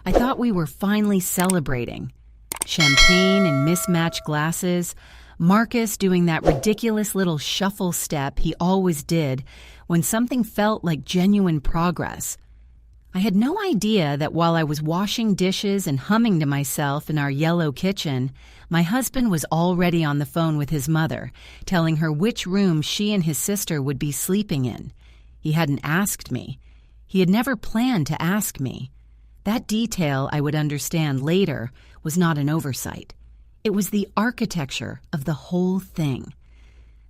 I thought we were finally celebrating. Champagne and mismatched glasses, Marcus doing that ridiculous little shuffle step he always did when something felt like genuine progress. I had no idea that while I was washing dishes and humming to myself in our yellow kitchen, my husband was already on the phone with his mother, telling her which room she and his sister would be sleeping in. He hadn't asked me. He had never planned to ask me. That detail, I would understand later, was not an oversight. It was the architecture of the whole thing.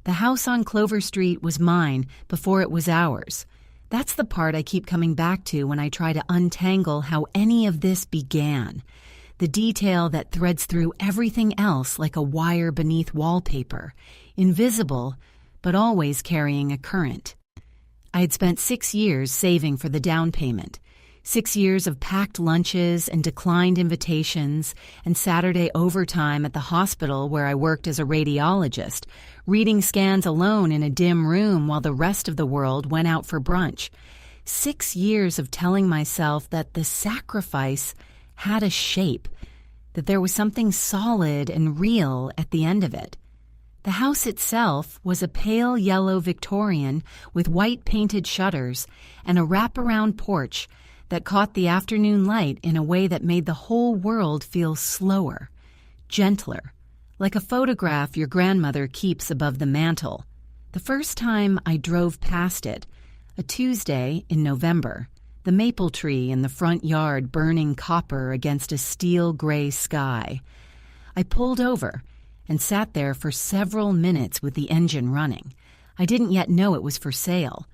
The house on Clover Street was mine before it was ours. That's the part I keep coming back to when I try to untangle how any of this began. The detail that threads through everything else like a wire beneath wallpaper, invisible, but always carrying a current. I had spent 6 years saving for the down payment. 6 years of packed lunches and declined invitations and Saturday overtime at the hospital where I worked as a radiologist, reading scans alone in a dim room while the rest of the world went out for brunch. 6 years of telling myself that the sacrifice had a shape, that there was something solid and real at the end of it. The house itself was a pale yellow Victorian with white painted shutters and a wraparound porch that caught the afternoon light in a way that made the whole world feel slower, gentler, like a photograph your grandmother keeps above the mantel. The first time I drove past it, a Tuesday in November, the maple tree in the front yard burning copper against a steel gray sky, I pulled over and sat there for several minutes with the engine running. I didn't yet know it was for sale.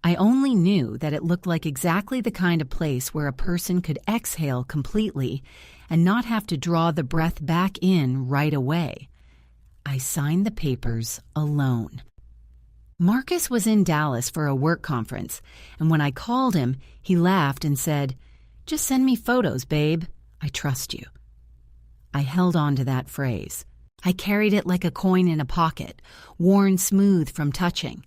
I only knew that it looked like exactly the kind of place where a person could exhale completely and not have to draw the breath back in right away. I signed the papers alone. Marcus was in Dallas for a work conference, and when I called him, he laughed and said, "Just send me photos, babe. I trust you." I held on to that phrase. I carried it like a coin in a pocket, worn smooth from touching.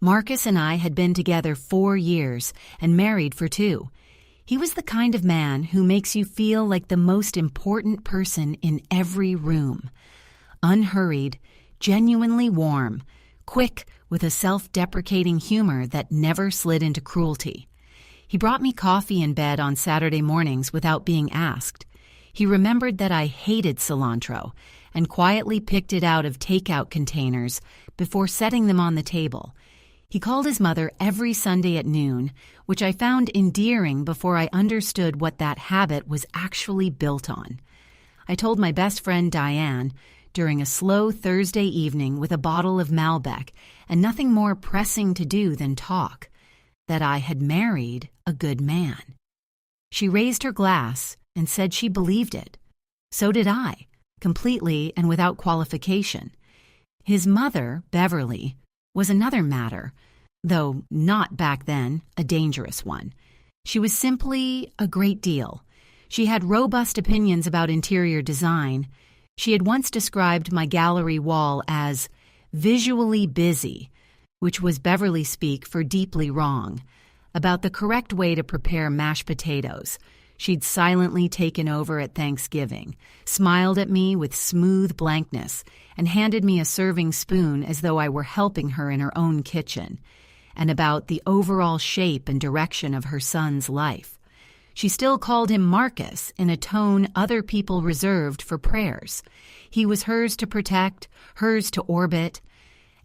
Marcus and I had been together 4 years and married for 2. He was the kind of man who makes you feel like the most important person in every room. Unhurried, genuinely warm, quick with a self-deprecating humor that never slid into cruelty. He brought me coffee in bed on Saturday mornings without being asked. He remembered that I hated cilantro and quietly picked it out of takeout containers before setting them on the table. He called his mother every Sunday at noon, which I found endearing before I understood what that habit was actually built on. I told my best friend Diane, during a slow Thursday evening with a bottle of Malbec and nothing more pressing to do than talk, that I had married a good man. She raised her glass and said she believed it. So did I, completely and without qualification. His mother, Beverly, was another matter, though not back then a dangerous one. She was simply a great deal. She had robust opinions about interior design. She had once described my gallery wall as visually busy, which was Beverly speak for deeply wrong, about the correct way to prepare mashed potatoes. She'd silently taken over at Thanksgiving, smiled at me with smooth blankness, and handed me a serving spoon as though I were helping her in her own kitchen, and about the overall shape and direction of her son's life. She still called him Marcus in a tone other people reserved for prayers. He was hers to protect, hers to orbit.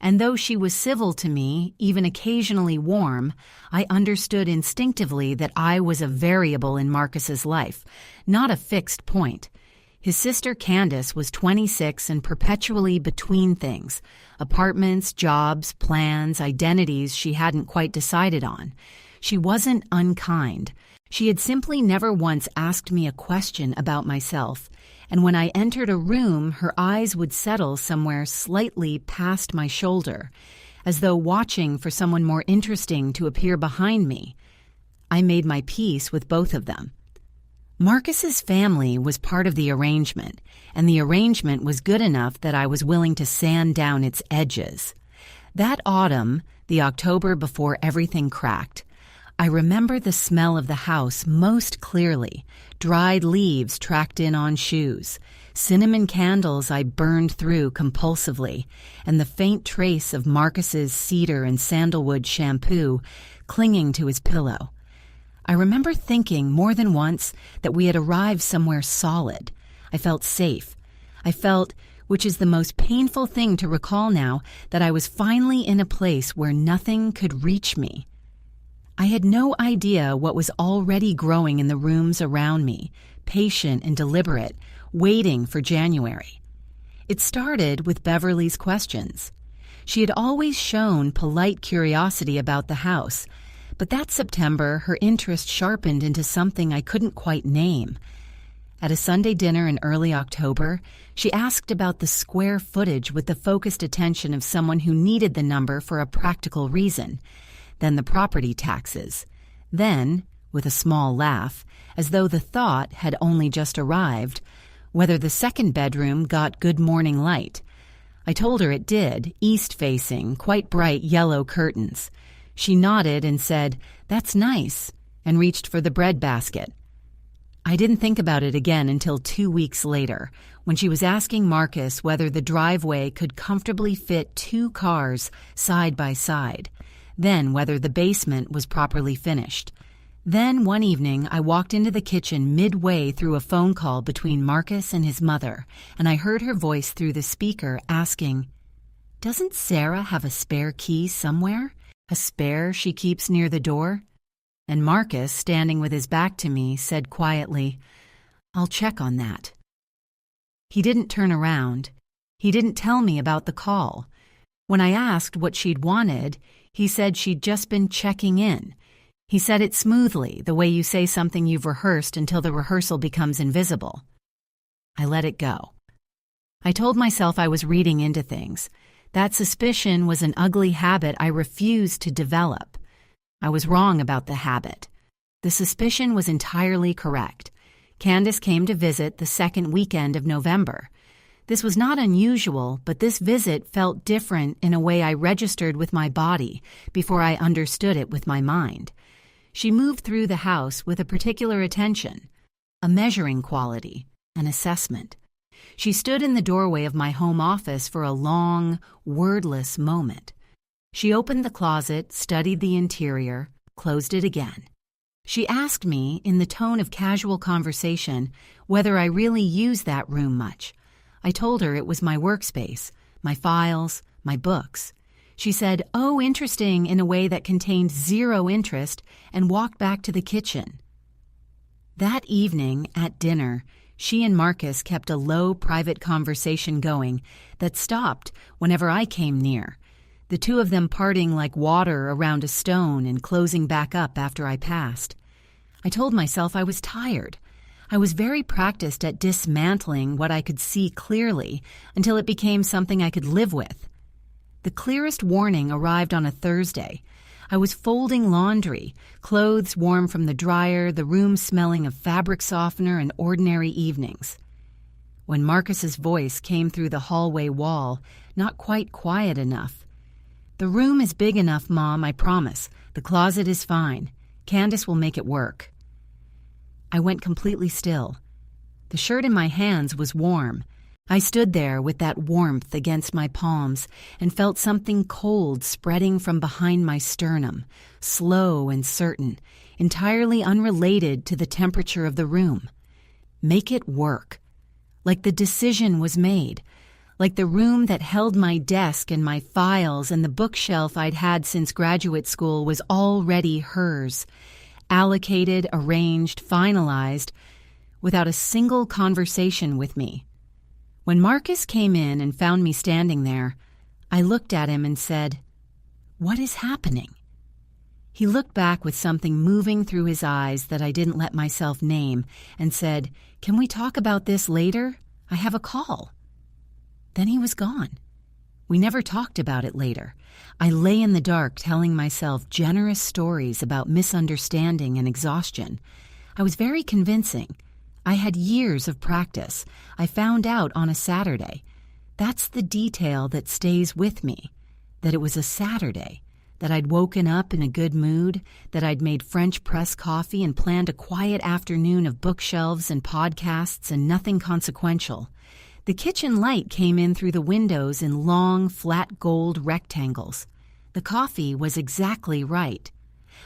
And though she was civil to me, even occasionally warm, I understood instinctively that I was a variable in Marcus's life, not a fixed point. His sister Candace was 26 and perpetually between things, apartments, jobs, plans, identities she hadn't quite decided on. She wasn't unkind. She had simply never once asked me a question about myself, and when I entered a room, her eyes would settle somewhere slightly past my shoulder, as though watching for someone more interesting to appear behind me. I made my peace with both of them. Marcus's family was part of the arrangement, and the arrangement was good enough that I was willing to sand down its edges. That autumn, the October before everything cracked, I remember the smell of the house most clearly, dried leaves tracked in on shoes, cinnamon candles I burned through compulsively, and the faint trace of Marcus's cedar and sandalwood shampoo clinging to his pillow. I remember thinking more than once that we had arrived somewhere solid. I felt safe. I felt, which is the most painful thing to recall now, that I was finally in a place where nothing could reach me. I had no idea what was already growing in the rooms around me, patient and deliberate, waiting for January. It started with Beverly's questions. She had always shown polite curiosity about the house, but that September her interest sharpened into something I couldn't quite name. At a Sunday dinner in early October, she asked about the square footage with the focused attention of someone who needed the number for a practical reason. Then the property taxes. Then, with a small laugh, as though the thought had only just arrived, whether the second bedroom got good morning light. I told her it did, east-facing, quite bright yellow curtains. She nodded and said, "That's nice," and reached for the bread basket. I didn't think about it again until 2 weeks later, when she was asking Marcus whether the driveway could comfortably fit 2 cars side by side, then whether the basement was properly finished. Then one evening I walked into the kitchen midway through a phone call between Marcus and his mother, and I heard her voice through the speaker asking, "Doesn't Sarah have a spare key somewhere? A spare she keeps near the door?" And Marcus, standing with his back to me, said quietly, "I'll check on that." He didn't turn around. He didn't tell me about the call. When I asked what she'd wanted, he said she'd just been checking in. He said it smoothly, the way you say something you've rehearsed until the rehearsal becomes invisible. I let it go. I told myself I was reading into things. That suspicion was an ugly habit I refused to develop. I was wrong about the habit. The suspicion was entirely correct. Candace came to visit the second weekend of November. This was not unusual, but this visit felt different in a way I registered with my body before I understood it with my mind. She moved through the house with a particular attention, a measuring quality, an assessment. She stood in the doorway of my home office for a long, wordless moment. She opened the closet, studied the interior, closed it again. She asked me, in the tone of casual conversation, whether I really used that room much. I told her it was my workspace, my files, my books. She said, "Oh, interesting," in a way that contained zero interest, and walked back to the kitchen. That evening, at dinner, she and Marcus kept a low, private conversation going that stopped whenever I came near, the two of them parting like water around a stone and closing back up after I passed. I told myself I was tired. I was very practiced at dismantling what I could see clearly until it became something I could live with. The clearest warning arrived on a Thursday. I was folding laundry, clothes warm from the dryer, the room smelling of fabric softener and ordinary evenings. When Marcus's voice came through the hallway wall, not quite quiet enough. "The room is big enough, Mom, I promise. The closet is fine. Candace will make it work." I went completely still. The shirt in my hands was warm. I stood there with that warmth against my palms and felt something cold spreading from behind my sternum, slow and certain, entirely unrelated to the temperature of the room. Make it work. Like the decision was made. Like the room that held my desk and my files and the bookshelf I'd had since graduate school was already hers. Allocated, arranged, finalized, without a single conversation with me. When Marcus came in and found me standing there, I looked at him and said, "What is happening?" He looked back with something moving through his eyes that I didn't let myself name and said, "Can we talk about this later? I have a call." Then he was gone. We never talked about it later. I lay in the dark telling myself generous stories about misunderstanding and exhaustion. I was very convincing. I had years of practice. I found out on a Saturday. That's the detail that stays with me, that it was a Saturday, that I'd woken up in a good mood, that I'd made French press coffee and planned a quiet afternoon of bookshelves and podcasts and nothing consequential. The kitchen light came in through the windows in long, flat gold rectangles. The coffee was exactly right.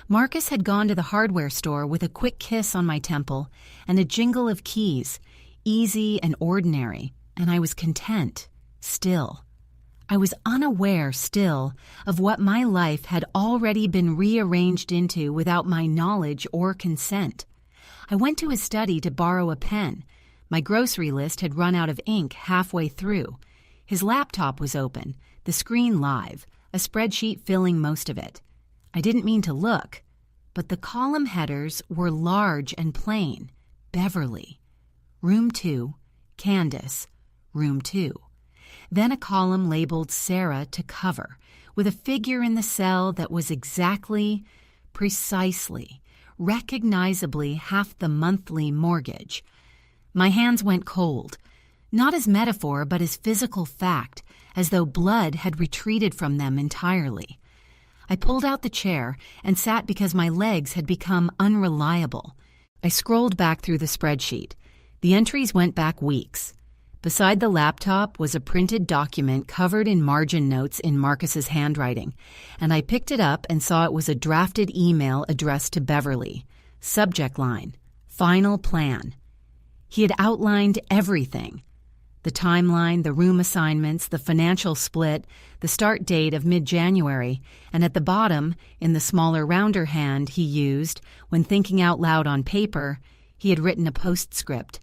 Marcus had gone to the hardware store with a quick kiss on my temple and a jingle of keys, easy and ordinary, and I was content, still. I was unaware still of what my life had already been rearranged into without my knowledge or consent. I went to his study to borrow a pen. My grocery list had run out of ink halfway through. His laptop was open, the screen live, a spreadsheet filling most of it. I didn't mean to look, but the column headers were large and plain. Beverly. Room 2, Candace. Room 2. Then a column labeled Sarah to cover, with a figure in the cell that was exactly, precisely, recognizably half the monthly mortgage. My hands went cold, not as metaphor but as physical fact, as though blood had retreated from them entirely. I pulled out the chair and sat because my legs had become unreliable. I scrolled back through the spreadsheet. The entries went back weeks. Beside the laptop was a printed document covered in margin notes in Marcus's handwriting, and I picked it up and saw it was a drafted email addressed to Beverly. Subject line, Final Plan. He had outlined everything. The timeline, the room assignments, the financial split, the start date of mid-January, and at the bottom, in the smaller, rounder hand he used, when thinking out loud on paper, he had written a postscript.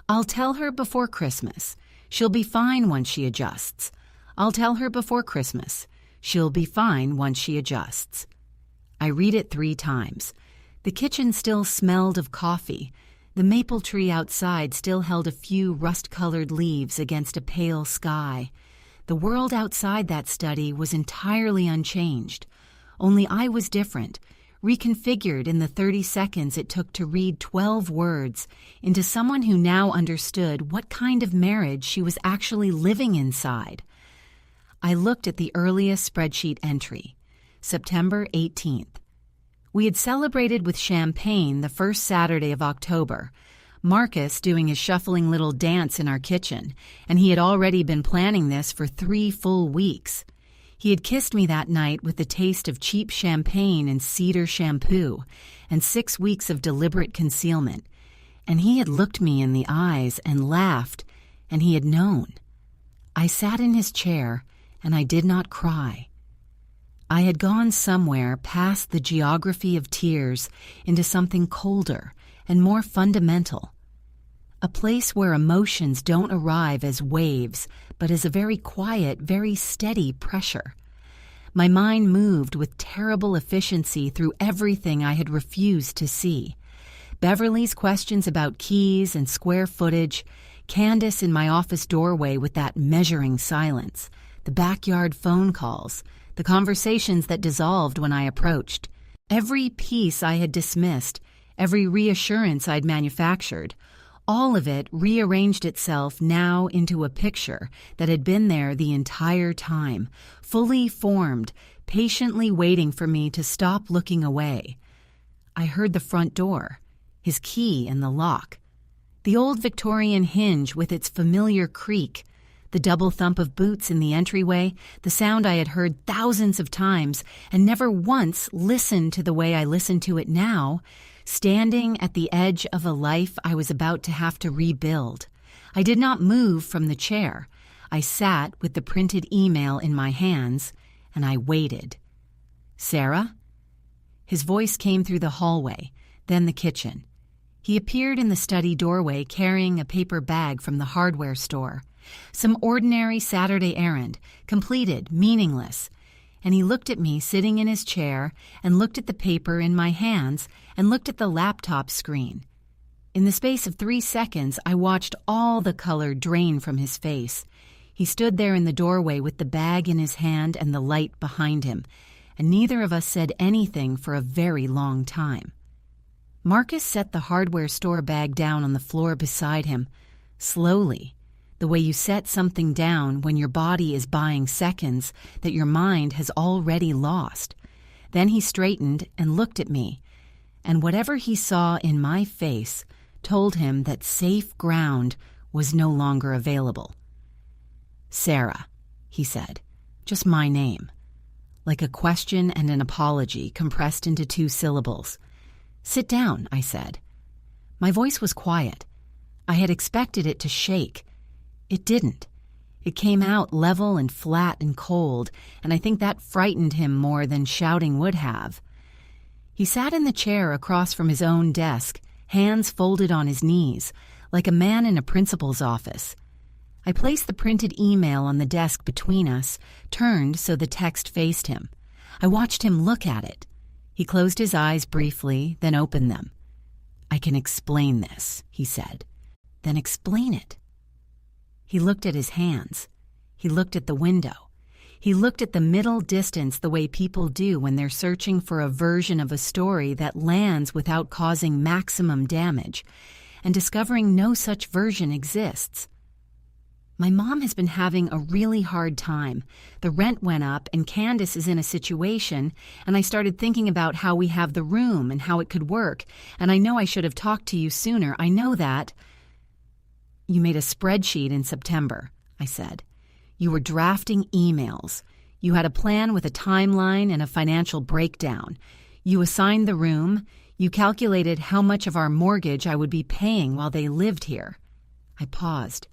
I'll tell her before Christmas. She'll be fine once she adjusts. I'll tell her before Christmas. She'll be fine once she adjusts. I read it 3 times. The kitchen still smelled of coffee. The maple tree outside still held a few rust-colored leaves against a pale sky. The world outside that study was entirely unchanged. Only I was different, reconfigured in the 30 seconds it took to read 12 words into someone who now understood what kind of marriage she was actually living inside. I looked at the earliest spreadsheet entry, September 18th. We had celebrated with champagne the first Saturday of October, Marcus doing his shuffling little dance in our kitchen, and he had already been planning this for 3 full weeks. He had kissed me that night with the taste of cheap champagne and cedar shampoo, and 6 weeks of deliberate concealment. And he had looked me in the eyes and laughed, and he had known. I sat in his chair, and I did not cry. I had gone somewhere past the geography of tears into something colder and more fundamental. A place where emotions don't arrive as waves, but as a very quiet, very steady pressure. My mind moved with terrible efficiency through everything I had refused to see. Beverly's questions about keys and square footage, Candace in my office doorway with that measuring silence, the backyard phone calls, the conversations that dissolved when I approached. Every piece I had dismissed, every reassurance I'd manufactured, all of it rearranged itself now into a picture that had been there the entire time, fully formed, patiently waiting for me to stop looking away. I heard the front door, his key in the lock, the old Victorian hinge with its familiar creak, the double thump of boots in the entryway, the sound I had heard thousands of times and never once listened to the way I listened to it now, standing at the edge of a life I was about to have to rebuild. I did not move from the chair. I sat with the printed email in my hands, and I waited. Sarah? His voice came through the hallway, then the kitchen. He appeared in the study doorway carrying a paper bag from the hardware store. Some ordinary Saturday errand, completed, meaningless. And he looked at me sitting in his chair and looked at the paper in my hands and looked at the laptop screen. In the space of 3 seconds, I watched all the color drain from his face. He stood there in the doorway with the bag in his hand and the light behind him, and neither of us said anything for a very long time. Marcus set the hardware store bag down on the floor beside him, slowly, the way you set something down when your body is buying seconds that your mind has already lost. Then he straightened and looked at me, and whatever he saw in my face told him that safe ground was no longer available. "Sarah," he said, just my name, like a question and an apology compressed into 2 syllables. "Sit down," I said. My voice was quiet. I had expected it to shake. It didn't. It came out level and flat and cold, and I think that frightened him more than shouting would have. He sat in the chair across from his own desk, hands folded on his knees, like a man in a principal's office. I placed the printed email on the desk between us, turned so the text faced him. I watched him look at it. He closed his eyes briefly, then opened them. "I can explain this," he said. "Then explain it." He looked at his hands. He looked at the window. He looked at the middle distance the way people do when they're searching for a version of a story that lands without causing maximum damage, and discovering no such version exists. My mom has been having a really hard time. The rent went up and Candace is in a situation, and I started thinking about how we have the room and how it could work, and I know I should have talked to you sooner. I know that. "You made a spreadsheet in September," I said. "You were drafting emails. You had a plan with a timeline and a financial breakdown. You assigned the room. You calculated how much of our mortgage I would be paying while they lived here." I paused.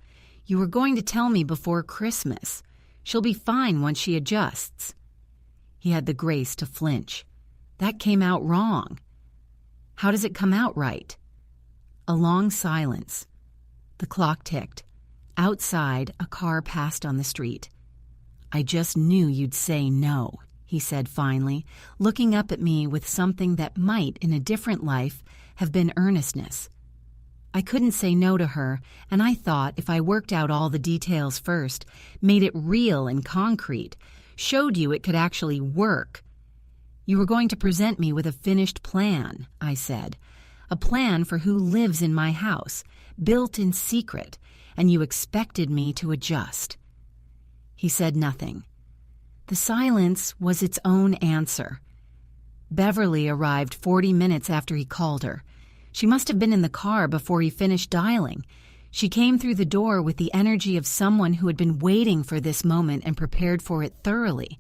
"You were going to tell me before Christmas. She'll be fine once she adjusts." He had the grace to flinch. "That came out wrong." "How does it come out right?" A long silence. The clock ticked. Outside, a car passed on the street. "I just knew you'd say no," he said finally, looking up at me with something that might, in a different life, have been earnestness. I couldn't say no to her, and I thought if I worked out all the details first, made it real and concrete, showed you it could actually work. "You were going to present me with a finished plan," I said. "A plan for who lives in my house, built in secret, and you expected me to adjust." He said nothing. The silence was its own answer. Beverly arrived 40 minutes after he called her. She must have been in the car before he finished dialing. She came through the door with the energy of someone who had been waiting for this moment and prepared for it thoroughly.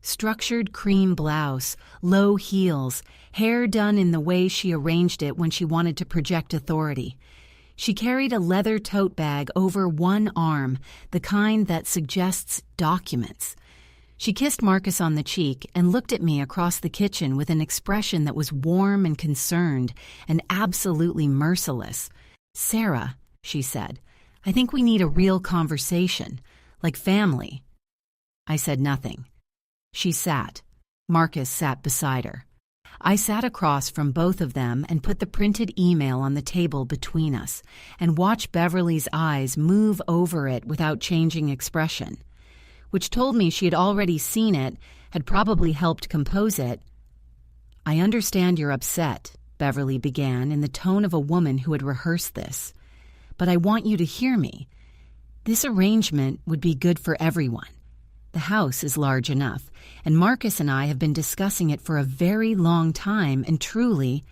Structured cream blouse, low heels, hair done in the way she arranged it when she wanted to project authority. She carried a leather tote bag over one arm, the kind that suggests documents. She kissed Marcus on the cheek and looked at me across the kitchen with an expression that was warm and concerned and absolutely merciless. "Sarah," she said, "I think we need a real conversation, like family." I said nothing. She sat. Marcus sat beside her. I sat across from both of them and put the printed email on the table between us and watched Beverly's eyes move over it without changing expression, which told me she had already seen it, had probably helped compose it. "I understand you're upset," Beverly began in the tone of a woman who had rehearsed this. "But I want you to hear me. This arrangement would be good for everyone. The house is large enough, and Marcus and I have been discussing it for a very long time, and truly—"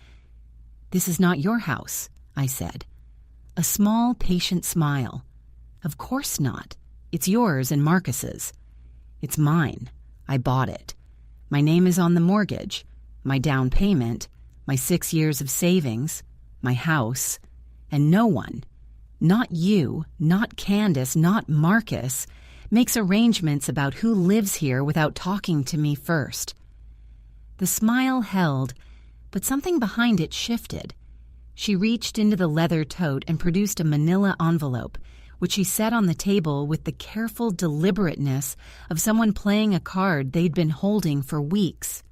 "This is not your house," I said. A small, patient smile. "Of course not. It's yours and Marcus's." "It's mine. I bought it. My name is on the mortgage, my down payment, my 6 years of savings, my house, and no one, not you, not Candace, not Marcus, makes arrangements about who lives here without talking to me first." The smile held, but something behind it shifted. She reached into the leather tote and produced a manila envelope, which she set on the table with the careful deliberateness of someone playing a card they'd been holding for weeks.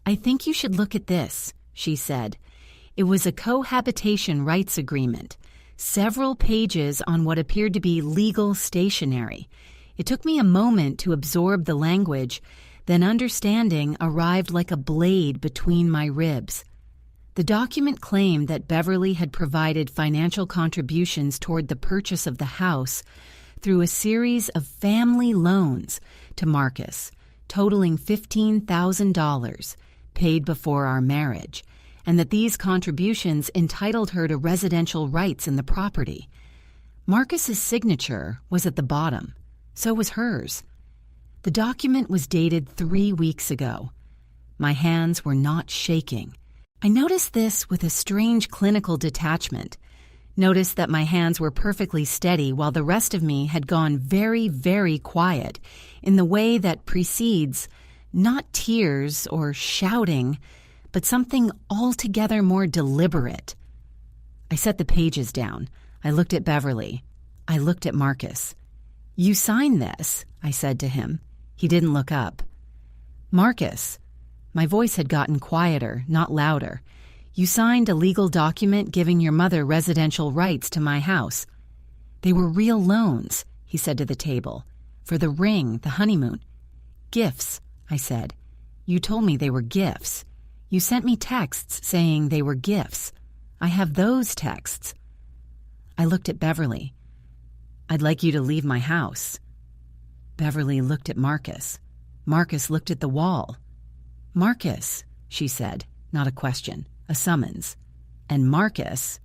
"I think you should look at this," she said. It was a cohabitation rights agreement, several pages on what appeared to be legal stationery. It took me a moment to absorb the language, then understanding arrived like a blade between my ribs. The document claimed that Beverly had provided financial contributions toward the purchase of the house through a series of family loans to Marcus, totaling $15,000, paid before our marriage, and that these contributions entitled her to residential rights in the property. Marcus's signature was at the bottom. So was hers. The document was dated 3 weeks ago. My hands were not shaking. I noticed this with a strange clinical detachment. Noticed that my hands were perfectly steady while the rest of me had gone very, very quiet in the way that precedes not tears or shouting, but something altogether more deliberate. I set the pages down. I looked at Beverly. I looked at Marcus. "You signed this," I said to him. He didn't look up. "Marcus," my voice had gotten quieter, not louder, "you signed a legal document giving your mother residential rights to my house. They were real loans," he said to the table, "for the ring, the honeymoon." "Gifts," I said. "You told me they were gifts. You sent me texts saying they were gifts. I have those texts." I looked at Beverly. "I'd like you to leave my house." Beverly looked at Marcus. Marcus looked at the wall. "Marcus," she said, not a question, a summons. And Marcus,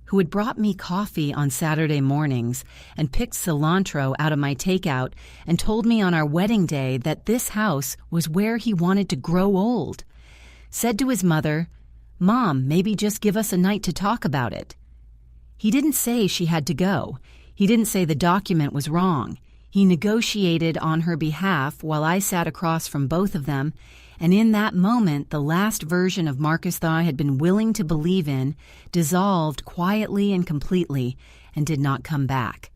who had brought me coffee on Saturday mornings and picked cilantro out of my takeout and told me on our wedding day that this house was where he wanted to grow old, said to his mother, "Mom, maybe just give us a night to talk about it." He didn't say she had to go. He didn't say the document was wrong. He negotiated on her behalf while I sat across from both of them, and in that moment the last version of Marcus that I had been willing to believe in dissolved quietly and completely and did not come back.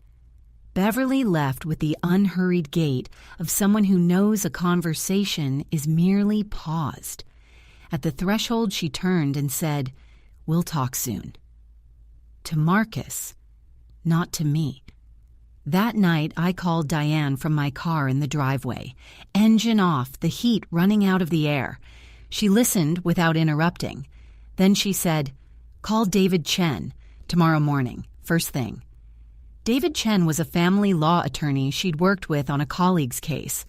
Beverly left with the unhurried gait of someone who knows a conversation is merely paused. At the threshold she turned and said, "We'll talk soon." To Marcus, not to me. That night, I called Diane from my car in the driveway, engine off, the heat running out of the air. She listened without interrupting. Then she said, "Call David Chen tomorrow morning, first thing." David Chen was a family law attorney she'd worked with on a colleague's case.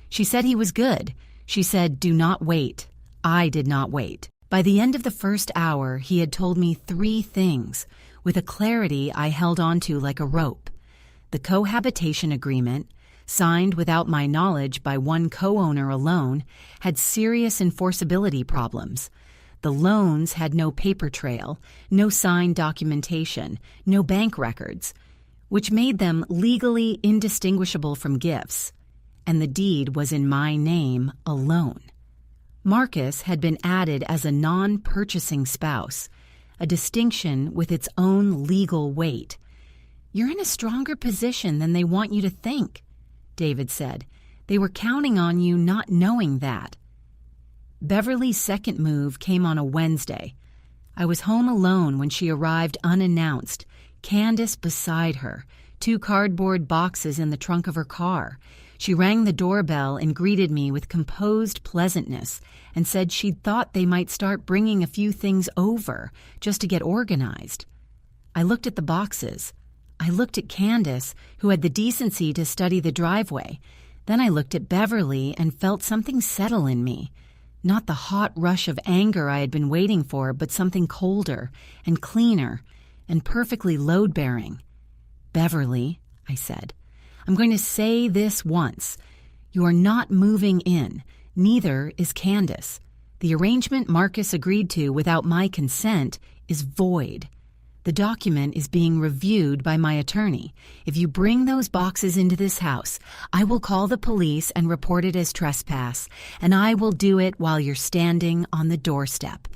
She said he was good. She said, "Do not wait." I did not wait. By the end of the first hour, he had told me 3 things, with a clarity I held onto like a rope. The cohabitation agreement, signed without my knowledge by one co-owner alone, had serious enforceability problems. The loans had no paper trail, no signed documentation, no bank records, which made them legally indistinguishable from gifts. And the deed was in my name alone. Marcus had been added as a non-purchasing spouse, a distinction with its own legal weight. "You're in a stronger position than they want you to think," David said. "They were counting on you not knowing that." Beverly's second move came on a Wednesday. I was home alone when she arrived unannounced, Candace beside her, 2 cardboard boxes in the trunk of her car. She rang the doorbell and greeted me with composed pleasantness and said she'd thought they might start bringing a few things over just to get organized. I looked at the boxes. I looked at Candace, who had the decency to study the driveway. Then I looked at Beverly and felt something settle in me. Not the hot rush of anger I had been waiting for, but something colder and cleaner and perfectly load-bearing. "Beverly," I said, "I'm going to say this once. You are not moving in. Neither is Candace. The arrangement Marcus agreed to without my consent is void. The document is being reviewed by my attorney. If you bring those boxes into this house, I will call the police and report it as trespass, and I will do it while you're standing on the doorstep.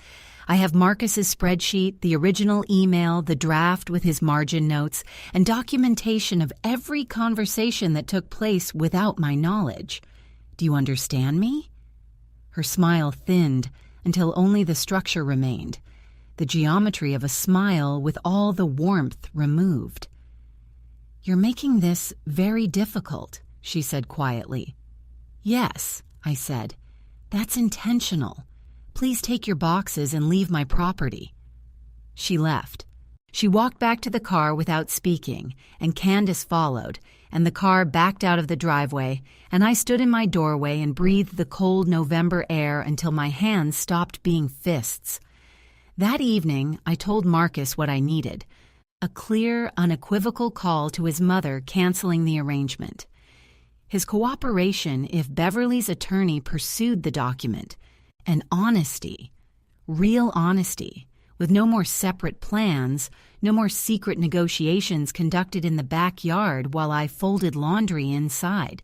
I have Marcus's spreadsheet, the original email, the draft with his margin notes, and documentation of every conversation that took place without my knowledge. Do you understand me?" Her smile thinned until only the structure remained. The geometry of a smile with all the warmth removed. "You're making this very difficult," she said quietly. "Yes," I said. "That's intentional. Please take your boxes and leave my property." She left. She walked back to the car without speaking, and Candace followed, and the car backed out of the driveway, and I stood in my doorway and breathed the cold November air until my hands stopped being fists. That evening, I told Marcus what I needed: a clear, unequivocal call to his mother canceling the arrangement. His cooperation if Beverly's attorney pursued the document, and honesty, real honesty, with no more separate plans, no more secret negotiations conducted in the backyard while I folded laundry inside.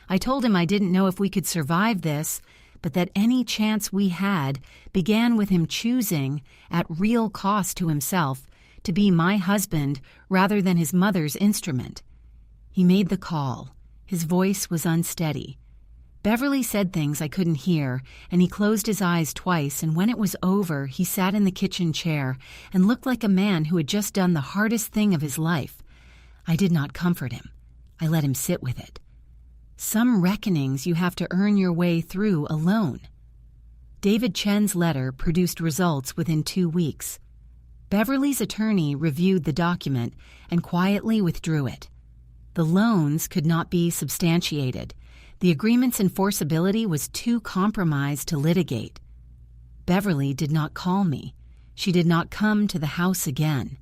I told him I didn't know if we could survive this, but that any chance we had began with him choosing, at real cost to himself, to be my husband rather than his mother's instrument. He made the call. His voice was unsteady. Beverly said things I couldn't hear, and he closed his eyes twice, and when it was over, he sat in the kitchen chair and looked like a man who had just done the hardest thing of his life. I did not comfort him. I let him sit with it. Some reckonings you have to earn your way through alone. David Chen's letter produced results within 2 weeks. Beverly's attorney reviewed the document and quietly withdrew it. The loans could not be substantiated. The agreement's enforceability was too compromised to litigate. Beverly did not call me. She did not come to the house again.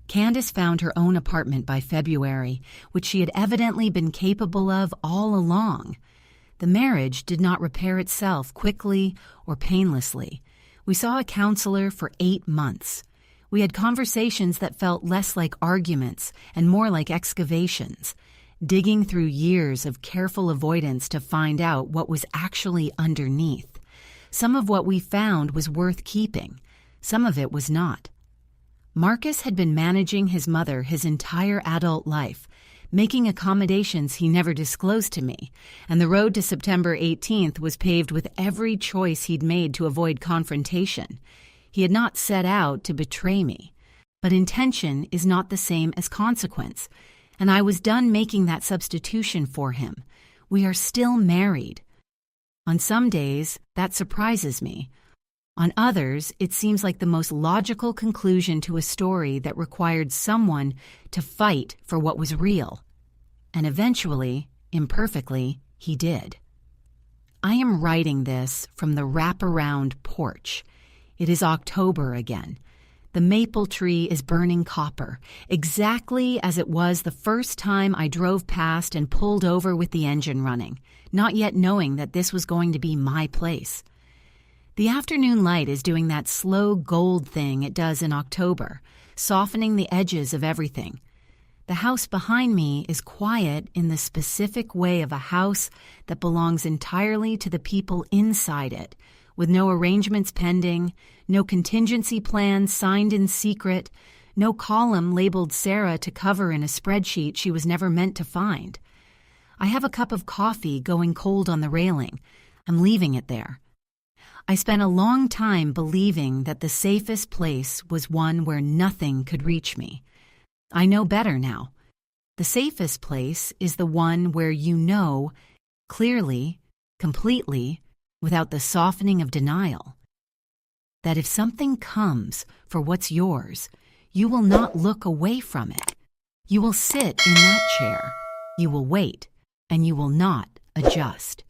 Candace found her own apartment by February, which she had evidently been capable of all along. The marriage did not repair itself quickly or painlessly. We saw a counselor for 8 months. We had conversations that felt less like arguments and more like excavations, digging through years of careful avoidance to find out what was actually underneath. Some of what we found was worth keeping. Some of it was not. Marcus had been managing his mother his entire adult life, making accommodations he never disclosed to me, and the road to September 18th was paved with every choice he'd made to avoid confrontation. He had not set out to betray me, but intention is not the same as consequence, and I was done making that substitution for him. We are still married. On some days, that surprises me. On others, it seems like the most logical conclusion to a story that required someone to fight for what was real. And eventually, imperfectly, he did. I am writing this from the wraparound porch. It is October again. The maple tree is burning copper, exactly as it was the first time I drove past and pulled over with the engine running, not yet knowing that this was going to be my place. The afternoon light is doing that slow gold thing it does in October, softening the edges of everything. The house behind me is quiet in the specific way of a house that belongs entirely to the people inside it, with no arrangements pending, no contingency plan signed in secret, no column labeled Sarah to cover in a spreadsheet she was never meant to find. I have a cup of coffee going cold on the railing. I'm leaving it there. I spent a long time believing that the safest place was one where nothing could reach me. I know better now. The safest place is the one where you know, clearly, completely, without the softening of denial, that if something comes for what's yours, you will not look away from it. You will sit in that chair, you will wait, and you will not adjust.